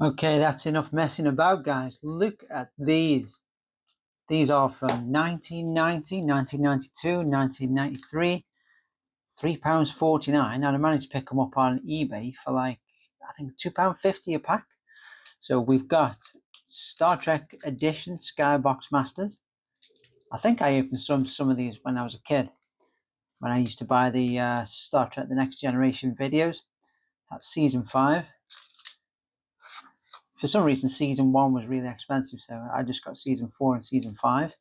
Okay, that's enough messing about, guys. Look at these. These are from 1990, 1992, 1993. £3.49. Now I managed to pick them up on eBay for like, I think £2.50 a pack. So we've got Star Trek Edition SKYBOX Masters. I think I opened some of these when I was a kid, when I used to buy the Star Trek The Next Generation videos. That's season 5. For some reason, season 1 was really expensive, so I just got season 4 and season 5.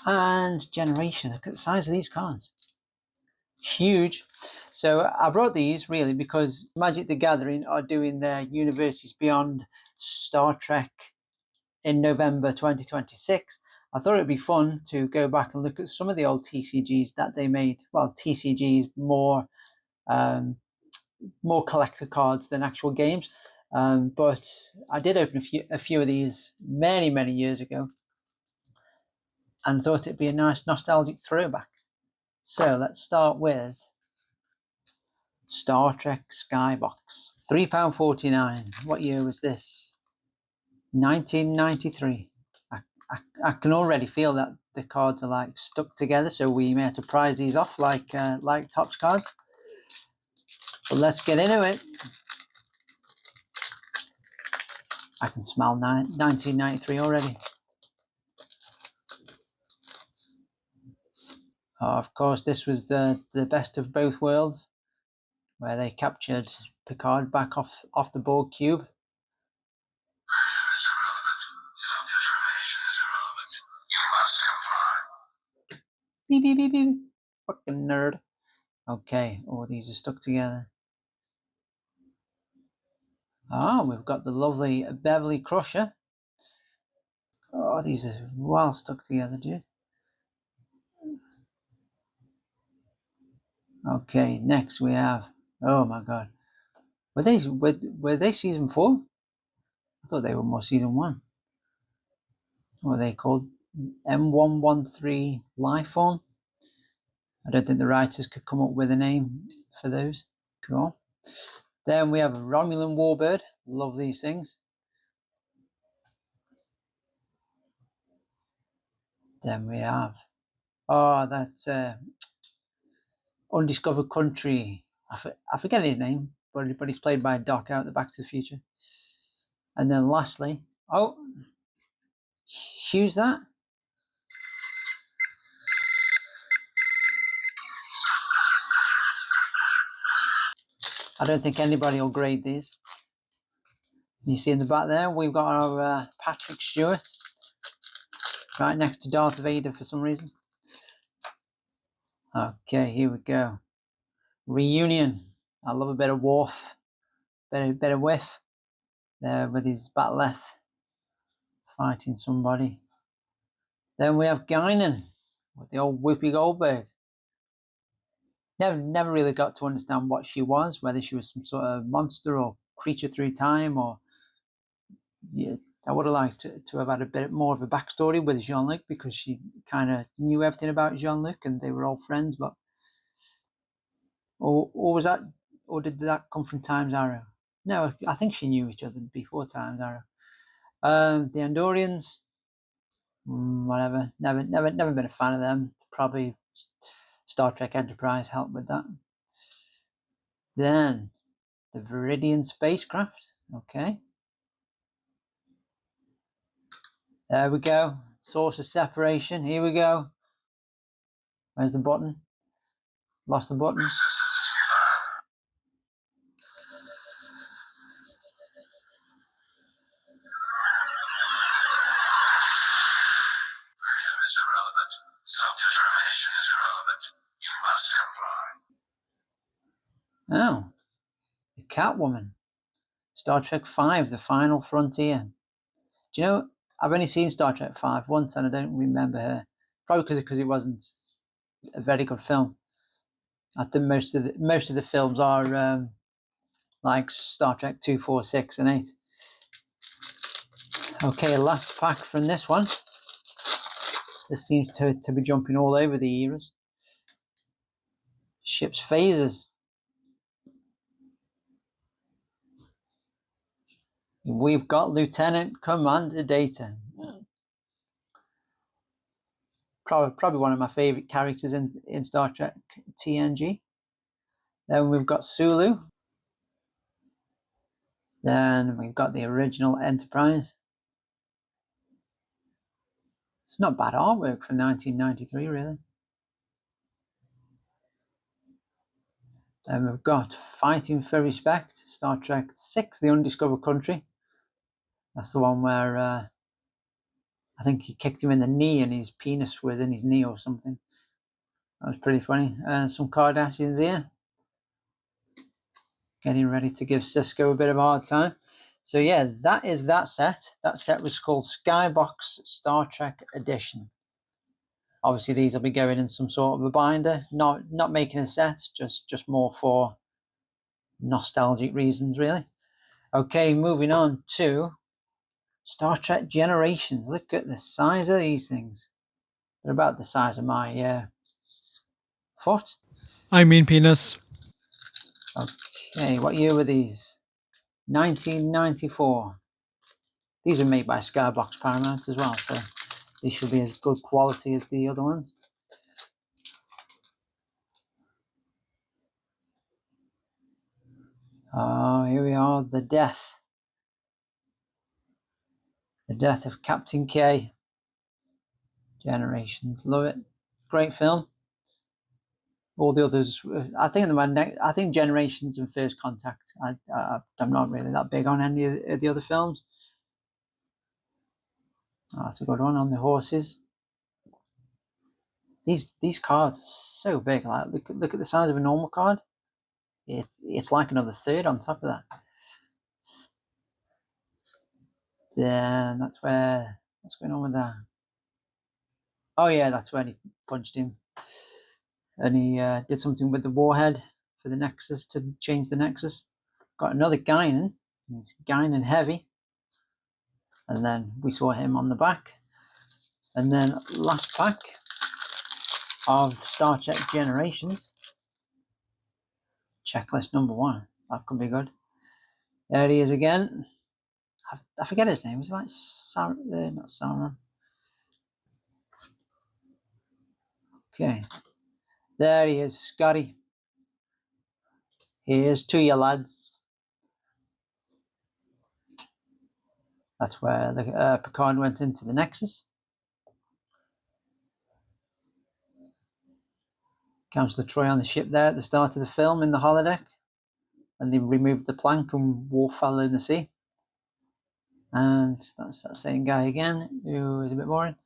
And Generation, look at the size of these cards. Huge. So I brought these really because Magic the Gathering are doing their Universes Beyond Star Trek in November 2026. I thought it'd be fun to go back and look at some of the old TCGs that they made. Well, TCGs more collector cards than actual games. But I did open a few of these many years ago and thought it'd be a nice nostalgic throwback. So let's start with Star Trek SKYBOX. £3.49. What year was this? 1993. I can already feel that the cards are like stuck together, so we may have to prize these off like Topps cards. But let's get into it. I can smell 1993 already. Of course, this was the best of both worlds, where they captured Picard back off the Borg cube. Beep, beep, beep, beep. Fucking nerd. Okay, all these are stuck together. We've got the lovely Beverly Crusher. Oh, these are well stuck together, dude. Okay, next we have, oh my god, were they season 4? I thought they were more season 1. What are they called? M113 Lifeform. I don't think the writers could come up with a name for those. Cool. Then we have a Romulan Warbird. Love these things. Then we have, that's Undiscovered Country. I forget his name, but he's played by Doc out the Back to the Future. And then lastly, who's that? I don't think anybody will grade these. You see in the back there, we've got our Patrick Stewart right next to Darth Vader for some reason. Okay, here we go. Reunion. I love a bit of Worf, bit of Whiff there with his bat'leth fighting somebody. Then we have Guinan with the old Whoopi Goldberg. Never really got to understand what she was, whether she was some sort of monster or creature through time, or yeah, I would have liked to have had a bit more of a backstory with Jean-Luc, because she kind of knew everything about Jean-Luc and they were all friends. But or was that, or did that come from Time's Arrow? No, I think she knew each other before Time's Arrow. The Andorians, whatever. Never been a fan of them. Probably Star Trek Enterprise helped with that. Then the Viridian spacecraft. Okay. There we go. Source of separation. Here we go. Where's the button? Lost the button. Oh, the Catwoman. Star Trek 5, The Final Frontier. Do you know, I've only seen Star Trek 5 once and I don't remember her. Probably because it wasn't a very good film. I think most of the films are like Star Trek 2, 4, 6 and 8. Okay, last pack from this one. This seems to be jumping all over the eras. Ship's phasers. We've got Lieutenant Commander Data. Probably one of my favorite characters in Star Trek TNG. Then we've got Sulu. Then we've got the original Enterprise. It's not bad artwork for 1993, really. Then we've got Fighting for Respect, Star Trek 6, The Undiscovered Country. That's the one where I think he kicked him in the knee and his penis was in his knee or something. That was pretty funny. Some Kardashians here. Getting ready to give Cisco a bit of a hard time. So yeah, that is that set. That set was called SKYBOX Star Trek Edition. Obviously, these will be going in some sort of a binder. Not making a set, just more for nostalgic reasons, really. Okay, moving on to Star Trek Generations. Look at the size of these things. They're about the size of my foot. I mean penis. Okay, what year were these? 1994. These are made by SKYBOX Paramount as well, so these should be as good quality as the other ones. Oh, here we are, the death. The death of Captain K. Generations, love it. Great film. All the others, I think Generations and First Contact. I'm not really that big on any of the other films. Oh, that's a good one on the horses. These cards are so big. Like look at the size of a normal card. It's like another third on top of that. Then that's where what's going on with that? Oh yeah, that's when he punched him, and he did something with the warhead for the Nexus to change the Nexus. Got another Guinan. It's Guinan Heavy, and then we saw him on the back. And then last pack of Star Trek Generations. Checklist number 1. That could be good. There he is again. I forget his name. Is it like not Sauron? Okay. There he is, Scotty. Here's to you, lads. That's where the Picard went into the Nexus. Councillor Troy on the ship there at the start of the film in the holodeck. And they removed the plank and Worf fell in the sea. And that's that same guy again, who is a bit boring.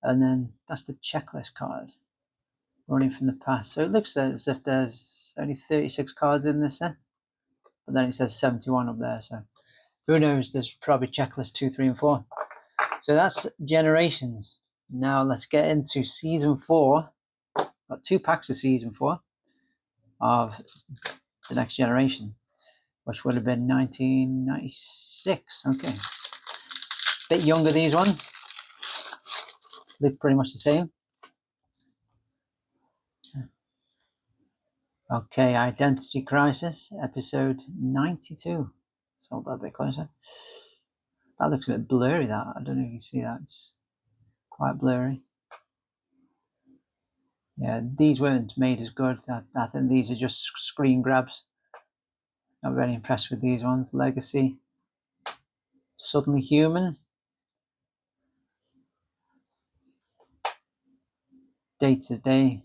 And then that's the checklist card running from the past. So it looks as if there's only 36 cards in this set. But then it says 71 up there. So who knows? There's probably checklist 2, 3, and 4. So that's Generations. Now let's get into season 4. Got 2 packs of season 4 of the Next Generation, which would have been 1996. Okay. Bit younger, these ones. Look pretty much the same. Okay, Identity Crisis, episode 92. Let's hold that a bit closer. That looks a bit blurry, that. I don't know if you can see that. It's quite blurry. Yeah, these weren't made as good. I think these are just screen grabs. Not very impressed with these ones. Legacy. Suddenly Human. Data's Day.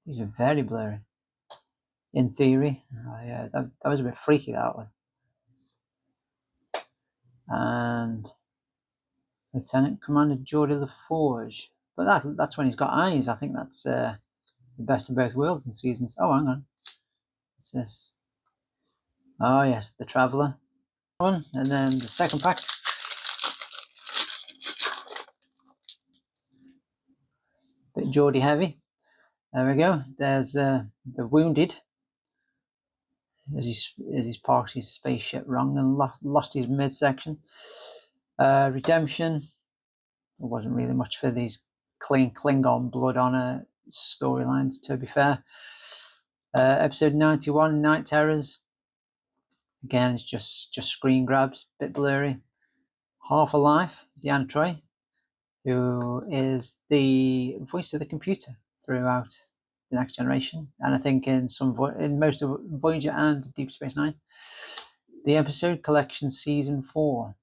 These are very blurry. In Theory. Oh, yeah, that was a bit freaky, that one. And Lieutenant Commander Geordie LaForge. But that's when he's got eyes. I think that's the best of both worlds in seasons. Oh, hang on. What's this? Oh, yes, The Traveller. One. And then the second pack. Bit Geordie heavy. There we go. There's the Wounded. As he's parked his spaceship wrong and lost his midsection. Redemption. There wasn't really much for these Klingon blood on storylines, to be fair. Episode 91, Night Terrors. Again, it's just screen grabs, a bit blurry. Half Alive, Deanna Troy, who is the voice of the computer throughout the Next Generation, and I think in most of Voyager and Deep Space Nine. The episode collection, season 4.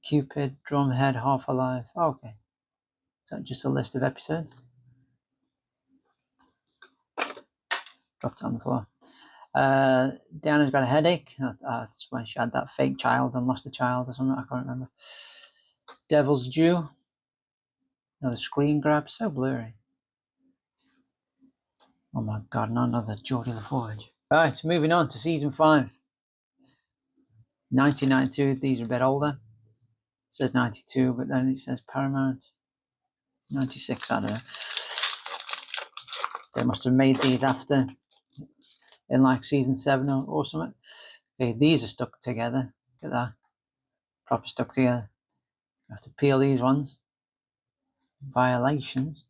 Cupid, Drumhead, Half Alive. Oh, okay, is that just a list of episodes? Dropped it on the floor. Deanna's got a headache. That's when she had that fake child and lost the child or something. I can't remember. Devil's Due. Another screen grab. So blurry. Oh my god, not another Geordie LaForge. Right, moving on to season 5. 1992. These are a bit older. It says 92, but then it says Paramount. 96, I don't know. They must have made these after, in like season 7 or something. Okay, these are stuck together. Look at that. Proper stuck together. I have to peel these ones. Violations.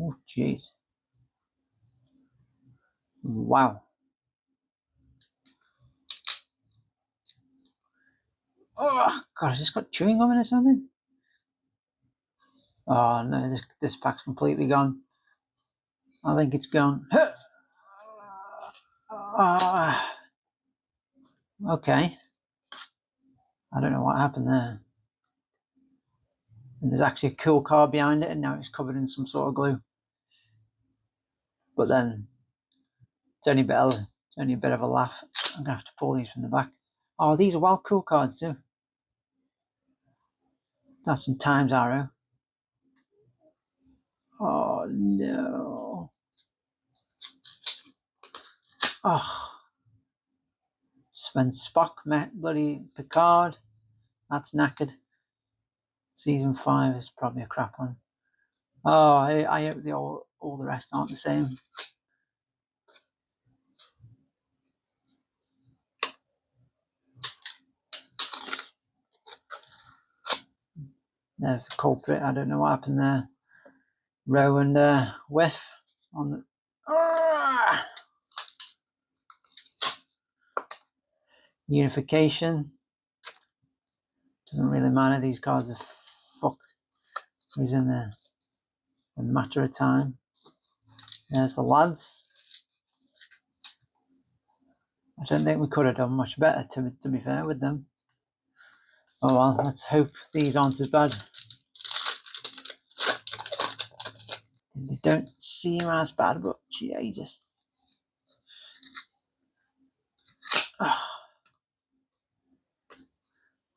Oh, jeez. Wow. Oh, God, has this got chewing gum in it or something? Oh, no, this pack's completely gone. I think it's gone. Okay. I don't know what happened there. And there's actually a cool card behind it, and now it's covered in some sort of glue. But then it's only a bit of a laugh. I'm gonna have to pull these from the back. Oh, these are wild cool cards too. That's some Times Arrow. Oh no. Oh. When Spock met bloody Picard. That's knackered. Season 5 is probably a crap one. Oh, I hope all the rest aren't the same. There's the culprit. I don't know what happened there. Row and Whiff on the. Unification. Doesn't really matter. These cards are fucked. Who's in there? A matter of time. There's the lads. I don't think we could have done much better, to be fair, with them. Oh well, let's hope these aren't as bad. They don't seem as bad, but Jesus.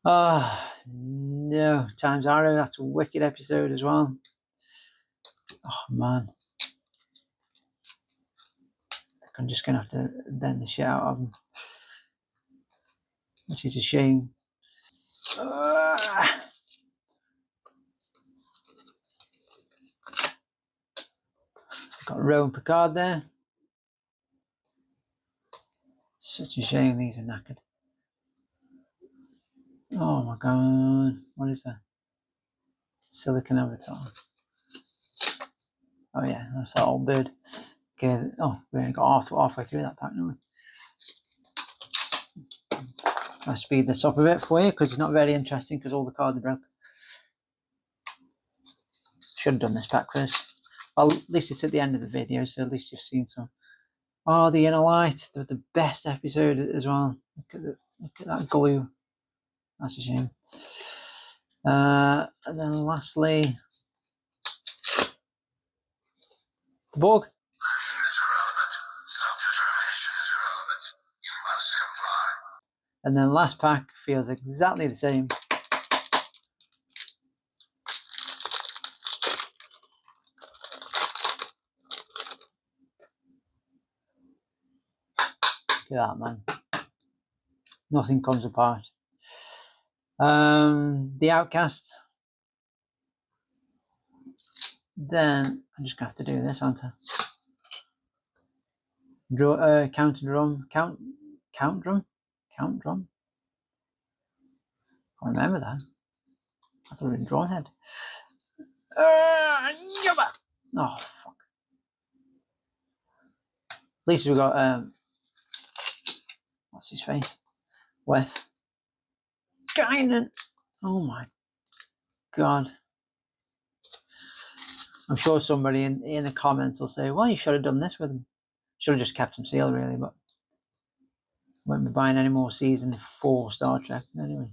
Oh no, Times Arrow, that's a wicked episode as well. Oh man. I'm just gonna have to bend the shit out of them. Which is a shame. Got Rowan Picard there. Such a shame these are knackered. Oh my god. What is that? Silicon Avatar. Oh yeah, that's that old bird. Okay, oh, we only got halfway through that pack, don't we? I'll speed this up a bit for you because it's not very interesting because all the cards are broke. Should have done this pack first. Well, at least it's at the end of the video, so at least you've seen some. Oh, the Inner Light, the best episode as well. Look at that glue. That's a shame. And then lastly, the Borg. And then last pack feels exactly the same. Look at that, man. Nothing comes apart. The Outcast. Then I'm just gonna have to do this, aren't I? Count drum. Count drum. Count drum. I remember that. I thought it was drawn head. Oh fuck. At least we got What's his face? With Guinan. Oh my god. I'm sure somebody in the comments will say, well, you should have done this with him. Should have just kept him sealed, really, but won't be buying any more season 4 Star Trek anyway.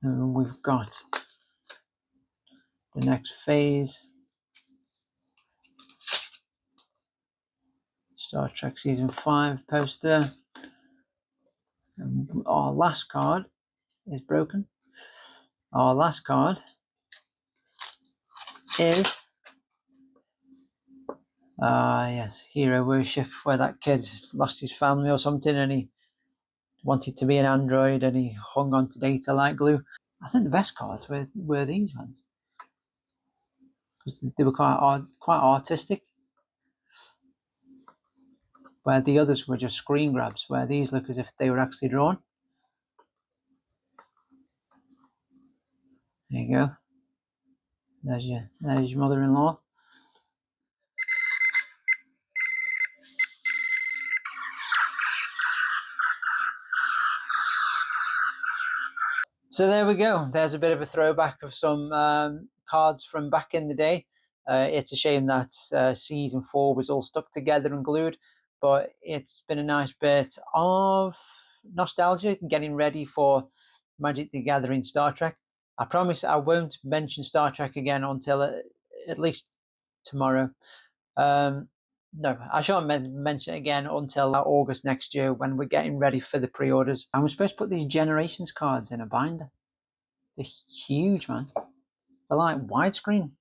And we've got the next phase. Star Trek Season 5 poster. And our last card is broken. Our last card is yes, Hero Worship, where that kid lost his family or something and he wanted to be an android and he hung on to data like glue. I think the best cards were these ones, because they were quite artistic, where the others were just screen grabs, where these look as if they were actually drawn. There you go. There's your mother-in-law. So there we go. There's a bit of a throwback of some cards from back in the day. It's a shame that Season 4 was all stuck together and glued, but it's been a nice bit of nostalgia getting ready for Magic the Gathering Star Trek. I promise I won't mention Star Trek again until at least tomorrow. No, I shan't mention it again until August next year, when we're getting ready for the pre-orders. And we're supposed to put these Generations cards in a binder. They're huge, man. They're like widescreen.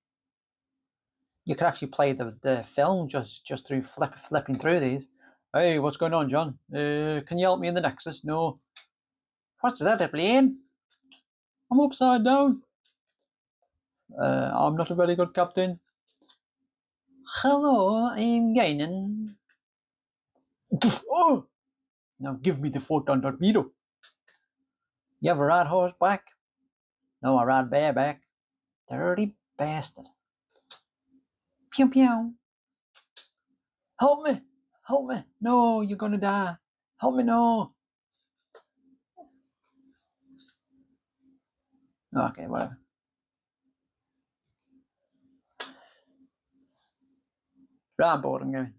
You could actually play the film just through flipping through these. Hey, what's going on, John? Can you help me in the Nexus? No. What's that plane? I'm upside down. I'm not a very good captain. Hello, I'm Guinan. Oh! Now give me the photon torpedo. You have a ride horse back? No, I ride bareback. Dirty bastard. Pew pew. Help me! Help me! No, you're gonna die. Help me, no. Okay, whatever. Right, board, I'm going.